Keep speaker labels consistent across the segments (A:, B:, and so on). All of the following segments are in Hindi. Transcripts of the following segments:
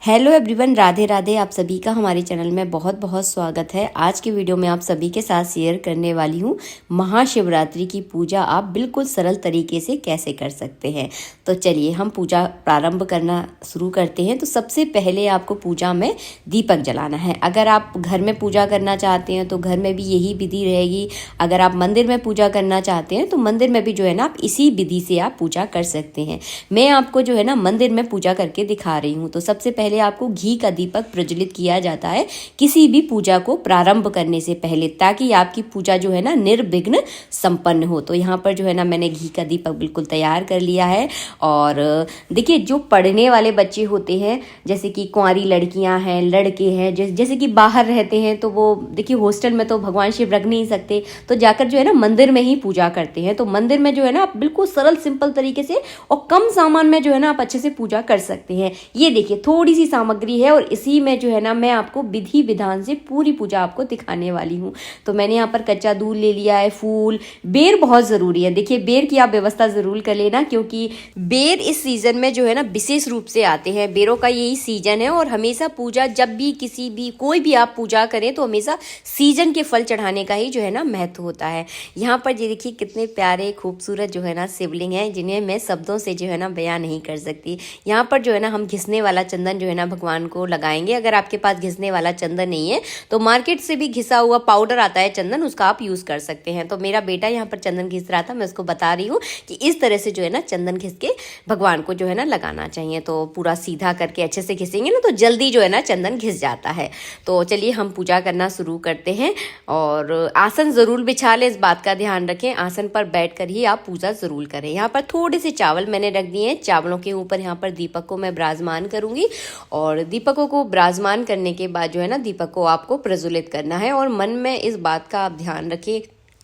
A: Hello everyone, Radhe Radhe. आप सभी का हमारे चैनल में बहुत बहुत स्वागत है। आज के वीडियो में आप सभी के साथ शेयर करने वाली हूँ महाशिवरात्रि की पूजा आप बिल्कुल सरल तरीके से कैसे कर सकते हैं। तो चलिए हम पूजा प्रारंभ करना शुरू करते हैं। तो सबसे पहले आपको पूजा में दीपक जलाना है। अगर आप घर में पूजा करना चाहते हैं तो घर में भी यही विधि रहेगी। अगर आप मंदिर में पूजा करना चाहते हैं तो मंदिर में भी जो है ना आप इसी विधि से आप पूजा कर सकते हैं। मैं आपको जो है ना मंदिर में पूजा करके दिखा रही हूँ। तो सबसे पहले आपको घी का दीपक प्रज्वलित किया जाता है किसी भी पूजा को प्रारंभ करने से पहले, ताकि आपकी पूजा जो है ना निर्विघ्न संपन्न हो। तो यहाँ पर जो है ना मैंने घी का दीपक बिल्कुल तैयार कर लिया है। और देखिए, जो पढ़ने वाले बच्चे होते हैं, जैसे कि कुंवारी लड़कियां हैं, लड़के हैं, जैसे कि बाहर रहते हैं, तो वो देखिए हॉस्टल में तो भगवान शिव रख नहीं सकते, तो जाकर जो है ना मंदिर में ही पूजा करते हैं। तो मंदिर में जो है ना आप बिल्कुल सरल सिंपल तरीके से और कम सामान में जो है ना आप अच्छे से पूजा कर सकते हैं। ये देखिए थोड़ी सी सामग्री है और इसी में जो है ना मैं आपको विधि विधान से पूरी पूजा आपको दिखाने वाली हूँ। तो मैंने यहाँ पर कच्चा दूध ले लिया है, फूल, बेर बहुत जरूरी है। देखिए बेर की आप व्यवस्था जरूर कर लेना, क्योंकि बेर इस सीजन में जो है ना विशेष रूप से आते हैं। बेरों का यही सीजन है और हमेशा पूजा जब भी किसी भी कोई भी आप पूजा करें तो हमेशा सीजन के फल चढ़ाने का ही जो है ना महत्व होता है। यहाँ पर ये देखिए कितने प्यारे खूबसूरत जो है ना शिवलिंग है, जिन्हें मैं शब्दों से जो है ना बयां नहीं कर सकती। यहाँ पर जो है ना हम घिसने वाला चंदन जो है ना भगवान को लगाएंगे। अगर आपके पास घिसने वाला चंदन नहीं है तो मार्केट से भी घिसा हुआ पाउडर आता है चंदन, उसका आप यूज कर सकते हैं। तो मेरा बेटा यहाँ पर चंदन घिस रहा था, मैं उसको बता रही हूँ कि इस तरह से जो है ना चंदन घिस के भगवान को जो है ना लगाना चाहिए। तो पूरा सीधा करके अच्छे से घिसेंगे ना तो जल्दी जो है ना चंदन घिस जाता है। तो चलिए हम पूजा करना शुरू करते हैं। और आसन जरूर बिछा लें, इस बात का ध्यान रखें। आसन पर बैठकर ही आप पूजा जरूर करें। यहाँ पर थोड़े से चावल मैंने रख दिए हैं। चावलों के ऊपर यहाँ पर दीपक को मैं विराजमान करूंगी और दीपकों को विराजमान करने के बाद जो है ना दीपक को आपको प्रज्वलित करना है। और मन में इस बात का आप ध्यान रखें,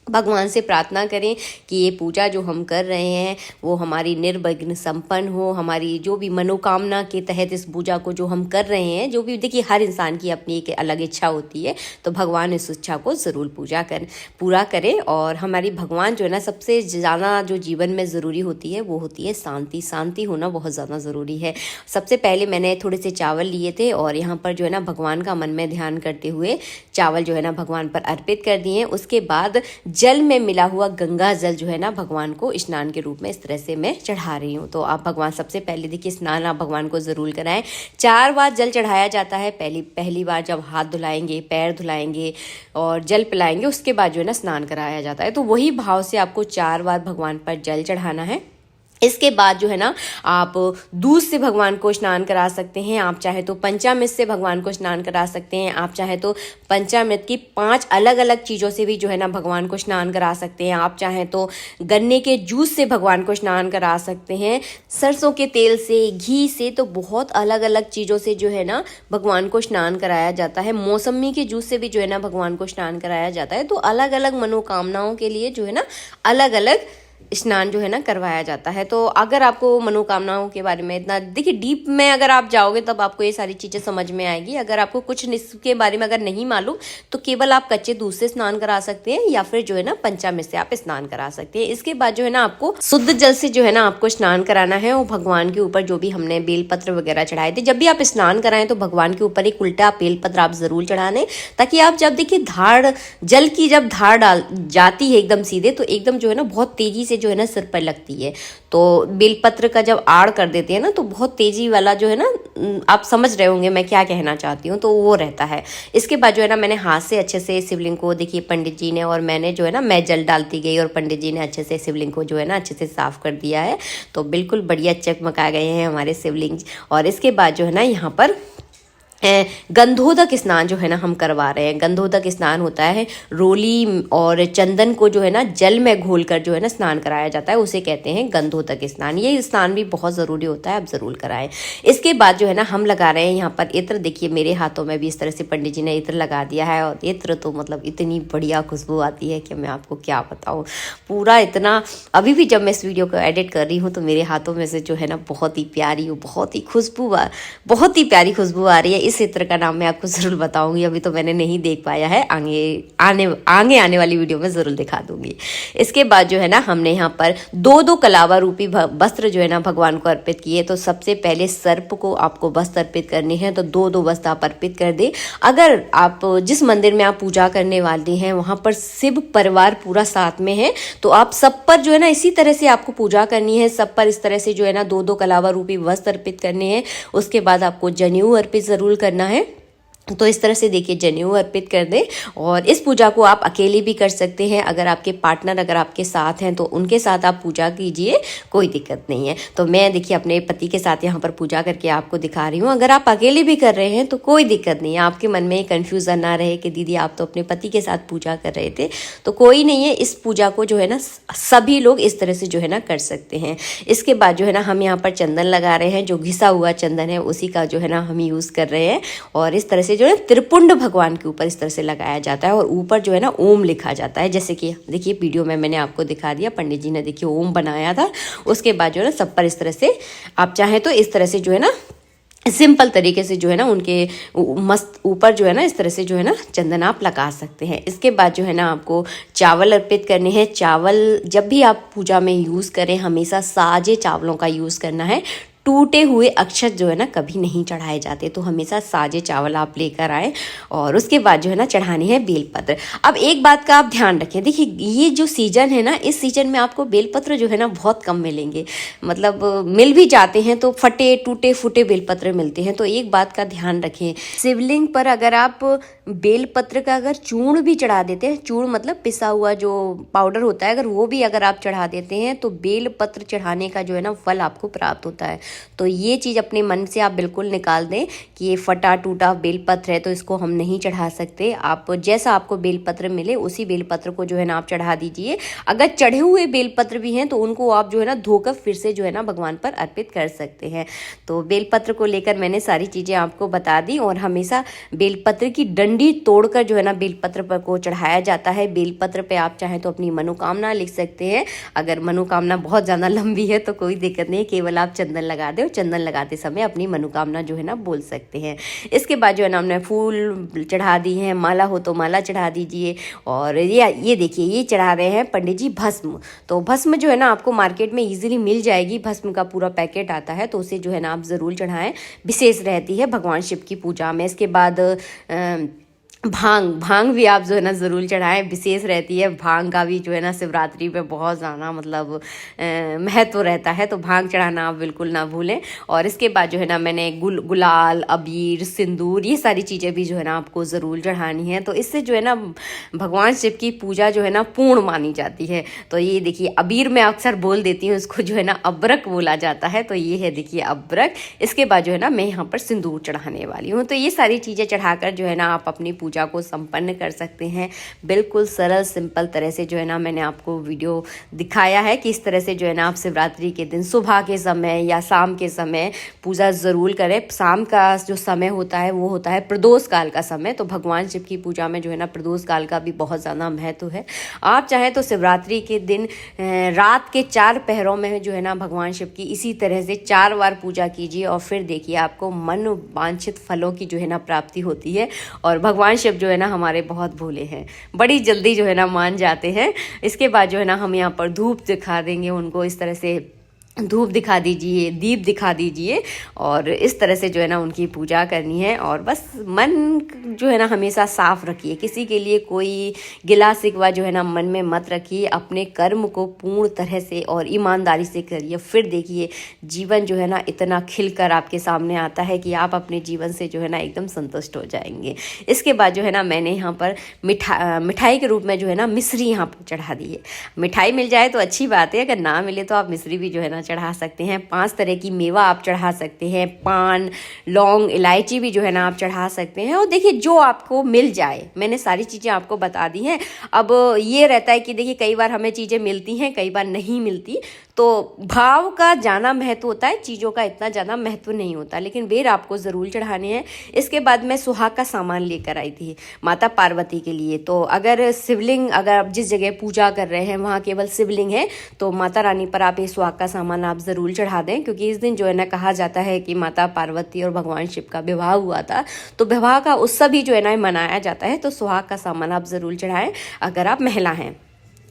A: भगवान से प्रार्थना करें कि ये पूजा जो हम कर रहे हैं वो हमारी निर्विघ्न संपन्न हो। हमारी जो भी मनोकामना के तहत इस पूजा को जो हम कर रहे हैं, जो भी देखिए हर इंसान की अपनी एक अलग इच्छा होती है, तो भगवान इस इच्छा को ज़रूर पूरा करें। और हमारी भगवान जो है ना सबसे ज़्यादा जो जीवन में ज़रूरी होती है वो होती है शांति। शांति होना बहुत ज़्यादा ज़रूरी है। सबसे पहले मैंने थोड़े से चावल लिए थे और यहाँ पर जो है ना भगवान का मन में ध्यान करते हुए चावल जो है ना भगवान पर अर्पित कर दिए। उसके बाद जल में मिला हुआ गंगा जल जो है ना भगवान को स्नान के रूप में इस तरह से मैं चढ़ा रही हूँ। तो आप भगवान सबसे पहले देखिए स्नान आप भगवान को जरूर कराएं। 4 बार जल चढ़ाया जाता है। पहली बार जब हाथ धुलाएंगे, पैर धुलाएंगे और जल पिलाएंगे, उसके बाद जो है ना स्नान कराया जाता है। तो वही भाव से आपको 4 बार भगवान पर जल चढ़ाना है। इसके बाद जो है ना आप दूध से भगवान को स्नान करा सकते हैं। आप चाहे तो पंचामृत से भगवान को स्नान करा सकते हैं। आप चाहे तो पंचामृत की 5 अलग अलग चीज़ों से भी जो है ना भगवान को स्नान करा सकते हैं। आप चाहे तो गन्ने के जूस से भगवान को स्नान करा सकते हैं, सरसों के तेल से, घी से, तो बहुत अलग अलग चीज़ों से जो है ना भगवान को स्नान कराया जाता है। मौसमी के जूस से भी जो है ना भगवान को स्नान कराया जाता है। तो अलग अलग मनोकामनाओं के लिए जो है ना अलग अलग स्नान जो है ना करवाया जाता है। तो अगर आपको मनोकामनाओं के बारे में इतना देखिए डीप में अगर आप जाओगे तब आपको ये सारी चीज़ें समझ में आएगी। अगर आपको कुछ इसके बारे में अगर नहीं मालूम तो केवल आप कच्चे दूध से स्नान करा सकते हैं या फिर जो है ना पंचामृत से आप स्नान करा सकते हैं। इसके बाद जो है ना आपको शुद्ध जल से जो है ना आपको स्नान कराना है। और भगवान के ऊपर जो भी हमने बेलपत्र वगैरह चढ़ाए थे, जब भी आप स्नान कराएं तो भगवान के ऊपर एक उल्टा बेलपत्र आप जरूर चढ़ा लें, ताकि आप जब देखिए जल की जब धार डाल जाती है एकदम सीधे, तो एकदम जो है ना बहुत तेजी से जो है ना सिर पर लगती है। तो बेलपत्र का जब आड़ कर देते हैं ना तो बहुत तेजी वाला जो है ना, आप समझ रहे होंगे मैं क्या कहना चाहती हूँ, तो वो रहता है। इसके बाद जो है ना मैंने हाथ से अच्छे से शिवलिंग को देखिए पंडित जी ने और मैंने जो है ना मैं जल डालती गई और पंडित जी ने अच्छे से शिवलिंग को जो है ना अच्छे से साफ कर दिया है। तो बिल्कुल बढ़िया चकमका गए हैं हमारे शिवलिंग। और इसके बाद जो है ना यहाँ पर गंधोदक स्नान जो है ना हम करवा रहे हैं। गंधोदक स्नान होता है रोली और चंदन को जो है ना जल में घोलकर जो है ना स्नान कराया जाता है, उसे कहते हैं गंधोदक स्नान। ये स्नान भी बहुत ज़रूरी होता है, आप ज़रूर कराएं। इसके बाद जो है ना हम लगा रहे हैं यहाँ पर इत्र। देखिए मेरे हाथों में भी इस तरह से पंडित जी ने इत्र लगा दिया है और इत्र तो मतलब इतनी बढ़िया खुशबू आती है कि मैं आपको क्या बताऊँ। पूरा इतना अभी भी जब मैं इस वीडियो को एडिट कर रही हूँ तो मेरे हाथों में से जो है ना बहुत ही प्यारी खुशबू आ रही है। इस इत्र का नाम मैं आपको ज़रूर बताऊंगी, अभी तो मैंने नहीं देख पाया है, आने वाली वीडियो में ज़रूर दिखा दूंगी। इसके बाद जो है ना हमने यहाँ पर दो कलावा रूपी वस्त्र जो है ना भगवान को अर्पित किए। तो सबसे पहले सर्प को आपको वस्त्र अर्पित करने हैं, तो दो वस्त्र आप अर्पित कर दे। अगर आप जिस मंदिर में आप पूजा करने वाले हैं वहाँ पर शिव परिवार पूरा साथ में है, तो आप सब पर जो है ना इसी तरह से आपको पूजा करनी है। सब पर इस तरह से जो है ना दो कलावा रूपी वस्त्र अर्पित करने हैं। उसके बाद आपको जनेऊ अर्पित ज़रूर करना है। तो इस तरह से देखिए जनेऊ अर्पित कर दें। और इस पूजा को आप अकेले भी कर सकते हैं, अगर आपके पार्टनर अगर आपके साथ हैं तो उनके साथ आप पूजा कीजिए, कोई दिक्कत नहीं है। तो मैं देखिए अपने पति के साथ यहाँ पर पूजा करके आपको दिखा रही हूँ। अगर आप अकेले भी कर रहे हैं तो कोई दिक्कत नहीं है, आपके मन में कन्फ्यूज़न ना रहे कि दीदी आप तो अपने पति के साथ पूजा कर रहे थे, तो कोई नहीं है। इस पूजा को जो है ना सभी लोग इस तरह से जो है ना कर सकते हैं। इसके बाद जो है ना हम यहाँ पर चंदन लगा रहे हैं, जो घिसा हुआ चंदन है उसी का जो है ना हम यूज़ कर रहे हैं। और इस तरह से जो है त्रिपुंड भगवान के ऊपर इस तरह से लगाया जाता है और ऊपर जो है ना ओम लिखा जाता है। जैसे कि देखिए वीडियो में मैंने आपको दिखा दिया, पंडित जी ने देखिए ओम बनाया था। उसके बाद जो है ना सब पर इस तरह से आप चाहें तो इस तरह से जो है ना सिंपल तरीके से जो है ना उनके मस्त ऊपर जो है ना इस तरह से जो है ना चंदन आप लगा सकते हैं। इसके बाद जो है ना आपको चावल अर्पित करने हैं। चावल जब भी आप पूजा में यूज़ करें हमेशा साजे चावलों का यूज़ करना है। टूटे हुए अक्षत जो है ना कभी नहीं चढ़ाए जाते, तो हमेशा साजे चावल आप लेकर आए। और उसके बाद जो है ना चढ़ानी है बेलपत्र। अब एक बात का आप ध्यान रखें, देखिए ये जो सीजन है ना, इस सीजन में आपको बेलपत्र जो है ना बहुत कम मिलेंगे, मतलब मिल भी जाते हैं तो फटे टूटे फूटे बेलपत्र मिलते हैं। तो एक बात का ध्यान रखें, शिवलिंग पर अगर आप बेलपत्र का अगर चूर्ण भी चढ़ा देते हैं, चूर्ण मतलब पिसा हुआ जो पाउडर होता है, अगर वो भी अगर आप चढ़ा देते हैं तो बेलपत्र चढ़ाने का जो है ना फल आपको प्राप्त होता है। तो ये चीज़ अपने मन से आप बिल्कुल निकाल दें कि ये फटा टूटा बेलपत्र है तो इसको हम नहीं चढ़ा सकते। आप जैसा आपको बेलपत्र मिले उसी बेलपत्र को जो है ना आप चढ़ा दीजिए। अगर चढ़े हुए बेलपत्र भी हैं तो उनको आप जो है ना धोकर फिर से जो है ना भगवान पर अर्पित कर सकते हैं। तो बेलपत्र को लेकर मैंने सारी चीज़ें आपको बता दी। और हमेशा बेलपत्र की डंडी तोड़कर जो है ना बेलपत्र पर को चढ़ाया जाता है। बेलपत्र पे आप चाहें तो अपनी मनोकामना लिख सकते हैं। अगर मनोकामना बहुत ज़्यादा लंबी है तो कोई दिक्कत नहीं, केवल आप चंदन लगा दे और चंदन लगाते समय अपनी मनोकामना जो है ना बोल सकते हैं। इसके बाद जो है ना हमने फूल चढ़ा दी है, माला हो तो माला चढ़ा दीजिए। और ये देखिए ये चढ़ा रहे हैं पंडित जी भस्म। तो भस्म जो है ना आपको मार्केट में इजीली मिल जाएगी, भस्म का पूरा पैकेट आता है, तो उसे जो है ना आप ज़रूर चढ़ाएं, विशेष रहती है भगवान शिव की पूजा में। इसके बाद भांग भी आप जो है ना ज़रूर चढ़ाएं, विशेष रहती है। भांग का भी जो है ना शिवरात्रि पे बहुत ज़्यादा मतलब महत्व रहता है, तो भांग चढ़ाना आप बिल्कुल ना भूलें। और इसके बाद जो है ना मैंने गुलाल, अबीर, सिंदूर, ये सारी चीज़ें भी जो है ना आपको ज़रूर चढ़ानी है। तो इससे जो है ना भगवान शिव की पूजा जो है ना पूर्ण मानी जाती है। तो ये देखिए अबीर मैं अक्सर बोल देती हूँ, इसको जो है ना अबरक बोला जाता है। तो ये है देखिए अबरक। इसके बाद जो है ना मैं यहाँ पर सिंदूर चढ़ाने वाली हूँ। तो ये सारी चीज़ें चढ़ाकर जो है ना आप अपनी पूजा को संपन्न कर सकते हैं। बिल्कुल सरल सिंपल तरह से जो है ना मैंने आपको वीडियो दिखाया है कि इस तरह से जो है ना आप शिवरात्रि के दिन सुबह के समय या शाम के समय पूजा ज़रूर करें। शाम का जो समय होता है वो होता है प्रदोष काल का समय। तो भगवान शिव की पूजा में जो है ना प्रदोष काल का भी बहुत ज़्यादा महत्व है। आप चाहें तो शिवरात्रि के दिन रात के 4 पहरों में जो है ना भगवान शिव की इसी तरह से 4 बार पूजा कीजिए और फिर देखिए आपको मन वांछित फलों की जो है ना प्राप्ति होती है। और भगवान शिव जो है ना हमारे बहुत भोले हैं, बड़ी जल्दी जो है ना मान जाते हैं। इसके बाद जो है ना हम यहाँ पर धूप दिखा देंगे उनको, इस तरह से धूप दिखा दीजिए, दीप दिखा दीजिए और इस तरह से जो है ना उनकी पूजा करनी है। और बस मन जो है ना हमेशा साफ रखिए, किसी के लिए कोई गिला शिकवा जो है ना मन में मत रखिए। अपने कर्म को पूर्ण तरह से और ईमानदारी से करिए, फिर देखिए जीवन जो है ना इतना खिलकर आपके सामने आता है कि आप अपने जीवन से जो है ना एकदम संतुष्ट हो जाएंगे। इसके बाद जो है ना मैंने यहाँ पर मिठाई के रूप में जो है ना मिश्री यहाँ पर चढ़ा दी है। मिठाई मिल जाए तो अच्छी बात है, अगर ना मिले तो आप मिश्री भी जो है ना चढ़ा सकते हैं। 5 तरह की मेवा आप चढ़ा सकते हैं, पान, लौंग, इलायची भी जो है ना आप चढ़ा सकते हैं। और देखिए जो आपको मिल जाए, मैंने सारी चीज़ें आपको बता दी हैं। अब ये रहता है कि देखिए कई बार हमें चीज़ें मिलती हैं, कई बार नहीं मिलती, तो भाव का ज़्यादा महत्व होता है, चीज़ों का इतना ज़्यादा महत्व नहीं होता, लेकिन बेर आपको ज़रूर चढ़ाने हैं। इसके बाद मैं सुहाग का सामान लेकर आई थी माता पार्वती के लिए। तो अगर शिवलिंग, अगर आप जिस जगह पूजा कर रहे हैं वहाँ केवल शिवलिंग है तो माता रानी पर आप ये सुहाग का सामान आप ज़रूर चढ़ा दें, क्योंकि इस दिन जो है ना कहा जाता है कि माता पार्वती और भगवान शिव का विवाह हुआ था, तो विवाह का उत्सव भी जो है ना मनाया जाता है। तो सुहाग का सामान आप ज़रूर चढ़ाएं अगर आप महिला हैं।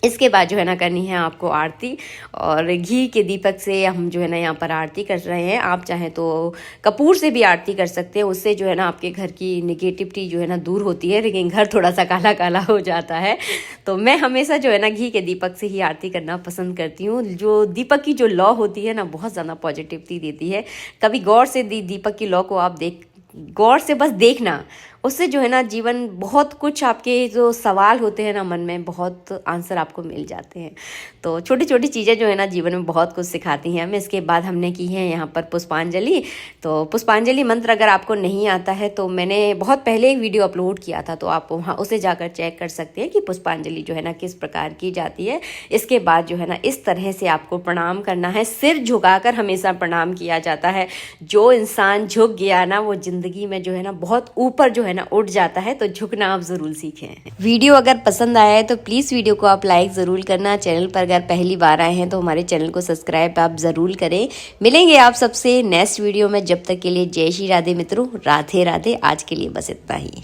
A: इसके बाद जो है ना करनी है आपको आरती, और घी के दीपक से हम जो है ना यहाँ पर आरती कर रहे हैं। आप चाहें तो कपूर से भी आरती कर सकते हैं, उससे जो है ना आपके घर की निगेटिविटी जो है ना दूर होती है, लेकिन घर थोड़ा सा काला काला हो जाता है। तो मैं हमेशा जो है ना घी के दीपक से ही आरती करना पसंद करती हूँ। जो दीपक की जो लौ होती है ना बहुत ज़्यादा पॉजिटिविटी देती है। कभी गौर से दीपक की लौ को आप गौर से बस देखना, उससे जो है ना जीवन बहुत कुछ, आपके जो सवाल होते हैं ना मन में, बहुत आंसर आपको मिल जाते हैं। तो छोटी छोटी चीज़ें जो है ना जीवन में बहुत कुछ सिखाती हैं हमें। इसके बाद हमने की है यहाँ पर पुष्पांजलि। तो पुष्पांजलि मंत्र अगर आपको नहीं आता है तो मैंने बहुत पहले एक वीडियो अपलोड किया था, तो आप वहाँ उसे जाकर चेक कर सकते हैं कि पुष्पांजलि जो है ना किस प्रकार की जाती है। इसके बाद जो है ना इस तरह से आपको प्रणाम करना है, सिर झुकाकर हमेशा प्रणाम किया जाता है। जो इंसान झुक गया ना वो जिंदगी में जो है ना बहुत ऊपर जो है ना उठ जाता है। तो झुकना आप जरूर सीखें। वीडियो अगर पसंद आया है तो प्लीज वीडियो को आप लाइक जरूर करना। चैनल पर अगर पहली बार आए हैं तो हमारे चैनल को सब्सक्राइब आप जरूर करें। मिलेंगे आप सबसे नेक्स्ट वीडियो में, जब तक के लिए जय श्री राधे मित्रों, राधे राधे। आज के लिए बस इतना ही।